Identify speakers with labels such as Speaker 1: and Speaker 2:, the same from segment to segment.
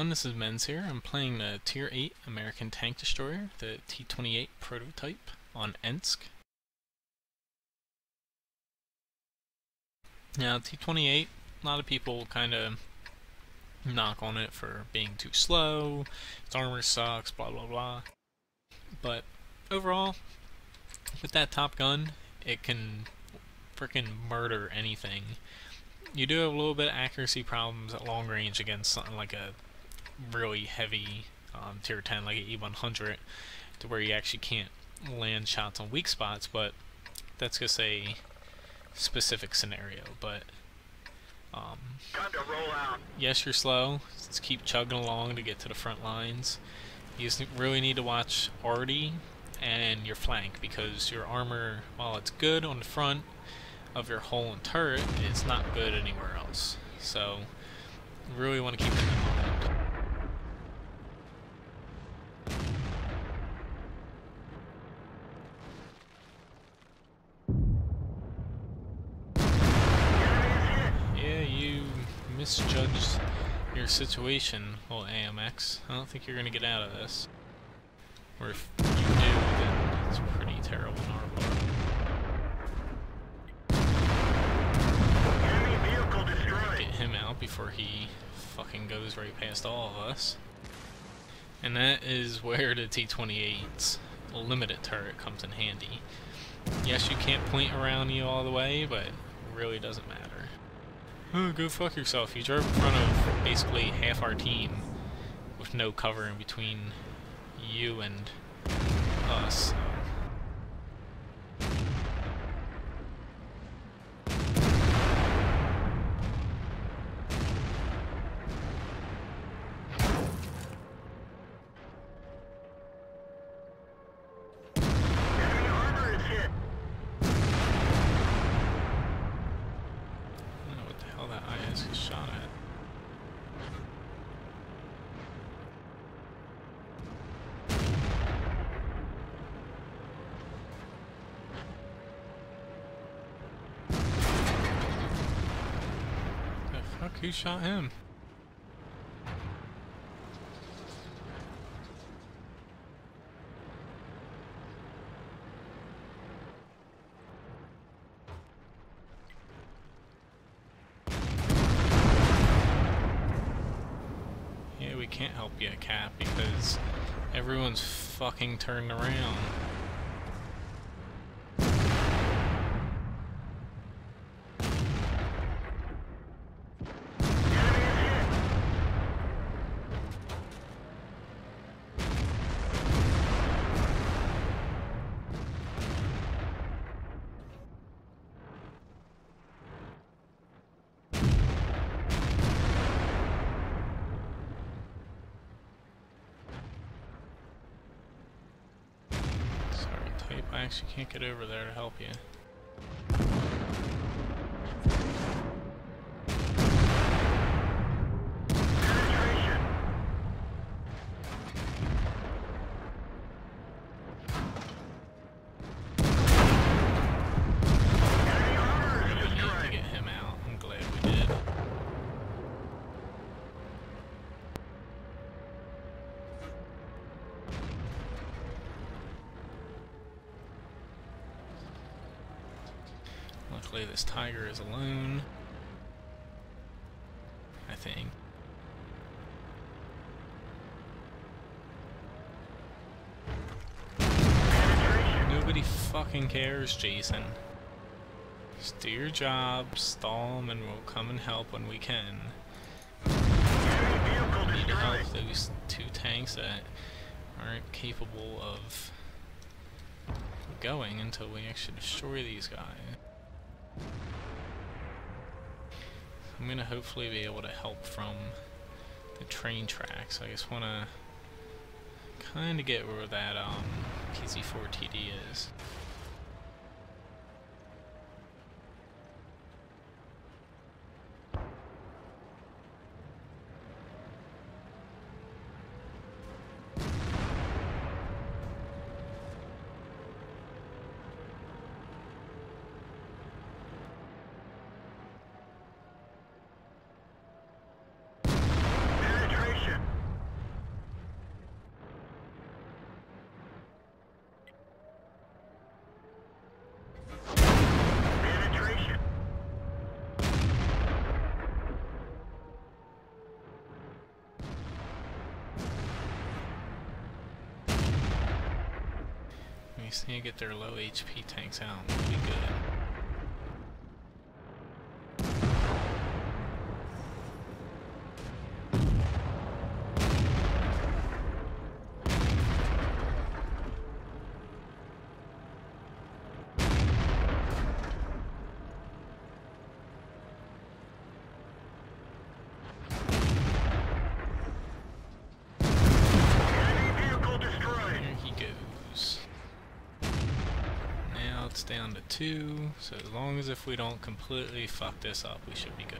Speaker 1: everyone, this is Men's here. I'm playing the Tier 8 American tank destroyer, the T28 Prototype on Ensk. Now, T28, a lot of people kind of knock on it for being too slow, its armor sucks, blah blah blah. But overall, with that top gun, it can frickin' murder anything. You do have a little bit of accuracy problems at long range against something like a really heavy tier 10 like an E100, to where you actually can't land shots on weak spots, but that's just a specific scenario. But
Speaker 2: time to roll out.
Speaker 1: yes, you're slow. Just keep chugging along to get to the front lines. You just really need to watch Arty and your flank, because your armor, while it's good on the front of your hull and turret, it's not good anywhere else. So you really want to keep it in mind. Yeah, you misjudged your situation, well, AMX. I don't think you're gonna get out of this. Or if you do, then it's pretty terrible on our part. Get him out before he fucking goes right past all of us. And that is where the T28's limited turret comes in handy. Yes, you can't point around you all the way, but it really doesn't matter. Oh, go fuck yourself. You drove in front of basically half our team with no cover in between you and us. Shot at. The fuck? Who shot him? We can't help you, Cap, because everyone's fucking turned around. I actually can't get over there to help you. We need to get him out. I'm glad we did. Luckily this tiger is alone, I think. Nobody fucking cares, Jason. Just do your job, stall them, and we'll come and help when we can. We need to help those two tanks that aren't capable of going until we actually destroy these guys. I'm gonna hopefully be able to help from the train tracks. I just wanna kinda get where that PZ4 TD is. just need to get their low HP tanks out. We'll be good. It's down to 2, so as long as if we don't completely fuck this up, we should be good.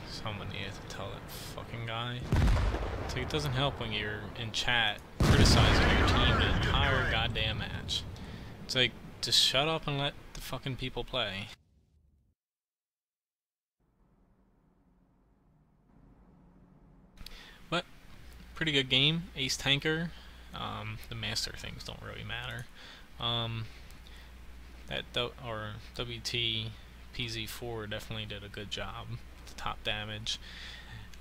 Speaker 1: Someone needed to tell that fucking guy. So it doesn't help when you're in chat criticizing your team the entire goddamn match. It's like, just shut up and let the fucking people play. But, pretty good game. Ace Tanker. The master things don't really matter. WT PZ4 definitely did a good job. The top damage.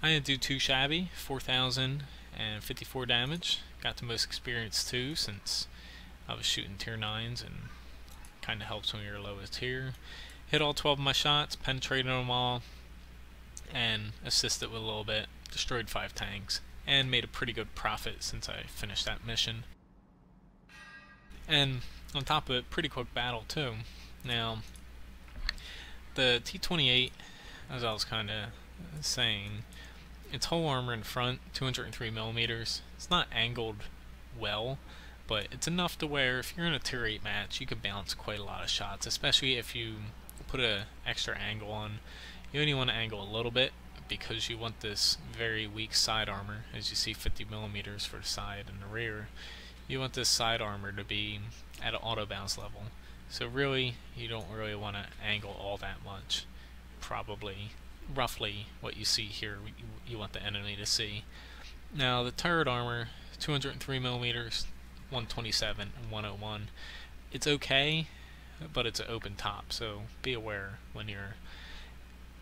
Speaker 1: I didn't do too shabby. 4,054 damage. Got the most experience too, since I was shooting tier 9s and kind of helps when you're lowest tier. Hit all 12 of my shots, penetrated them all, and assisted with a little bit. Destroyed 5 tanks, and made a pretty good profit since I finished that mission. And on top of it, pretty quick battle too. Now, the T28, as I was kind of saying, its whole armor in front, 203mm. It's not angled well, but it's enough to where if you're in a tier 8 match, you could bounce quite a lot of shots, especially if you put an extra angle on. You only want to angle a little bit because you want this very weak side armor, as you see 50mm for the side and the rear. You want this side armor to be at an auto bounce level. So really, you don't really want to angle all that much. Probably, roughly what you see here, you want the enemy to see. Now the turret armor, 203mm, 127 and 101. It's okay, but it's an open top, so be aware when you're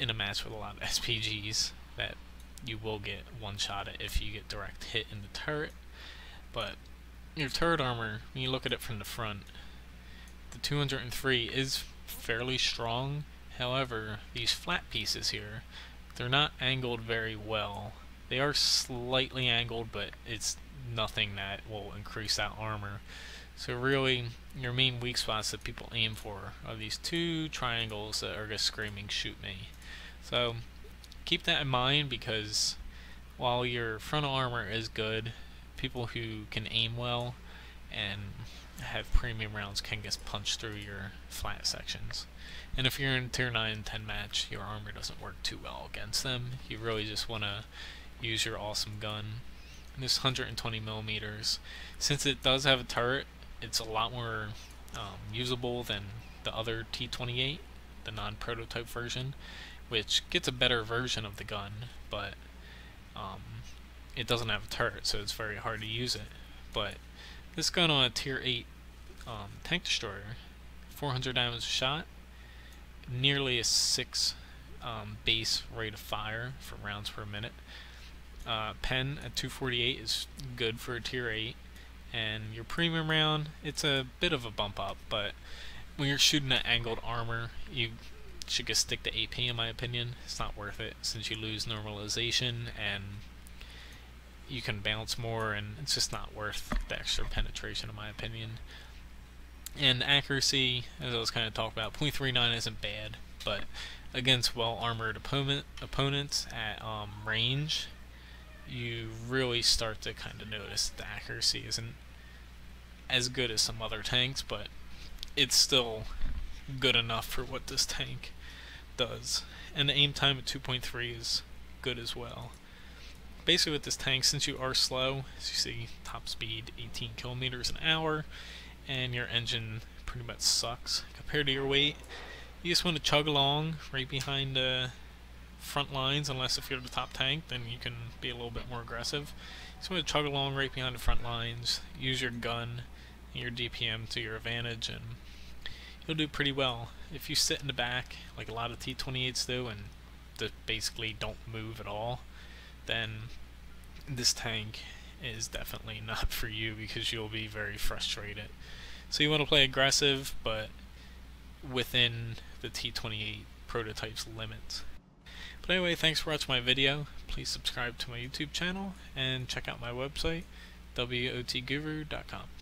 Speaker 1: in a match with a lot of SPGs that you will get one shot at if you get direct hit in the turret. But your turret armor, when you look at it from the front, the 203 is fairly strong. However, these flat pieces here, they're not angled very well. They are slightly angled, but it's nothing that will increase that armor. So really, your main weak spots that people aim for are these 2 triangles that are just screaming shoot me. So keep that in mind, because while your frontal armor is good, people who can aim well and have premium rounds can just punch through your flat sections. And if you're in tier 9 and 10 match, your armor doesn't work too well against them. You really just want to use your awesome gun. This 120mm, since it does have a turret, it's a lot more usable than the other T28, the non-prototype version, which gets a better version of the gun, but it doesn't have a turret, so it's very hard to use it. But this gun on a tier 8 tank destroyer, 400 damage a shot, nearly a 6 base rate of fire for rounds per minute. Pen at 248 is good for a tier 8, and your premium round, it's a bit of a bump up, but when you're shooting at angled armor, you should just stick to AP in my opinion. It's not worth it since you lose normalization and you can bounce more, and it's just not worth the extra penetration in my opinion. And accuracy, as I was kind of talking about, .39 isn't bad, but against well armored opponents at range, you really start to kind of notice the accuracy isn't as good as some other tanks, but it's still good enough for what this tank does. And the aim time at 2.3 is good as well. Basically with this tank, since you are slow, as you see, top speed 18 kilometers an hour, and your engine pretty much sucks compared to your weight, you just want to chug along right behind the front lines, unless if you're the top tank, then you can be a little bit more aggressive. You just want to chug along right behind the front lines, use your gun your DPM to your advantage, and you'll do pretty well. If you sit in the back, like a lot of T28s do, and just basically don't move at all, then this tank is definitely not for you, because you'll be very frustrated. So you want to play aggressive, but within the T28 Prototype's limits. But anyway, thanks for watching my video. Please subscribe to my YouTube channel and check out my website, wotguru.com.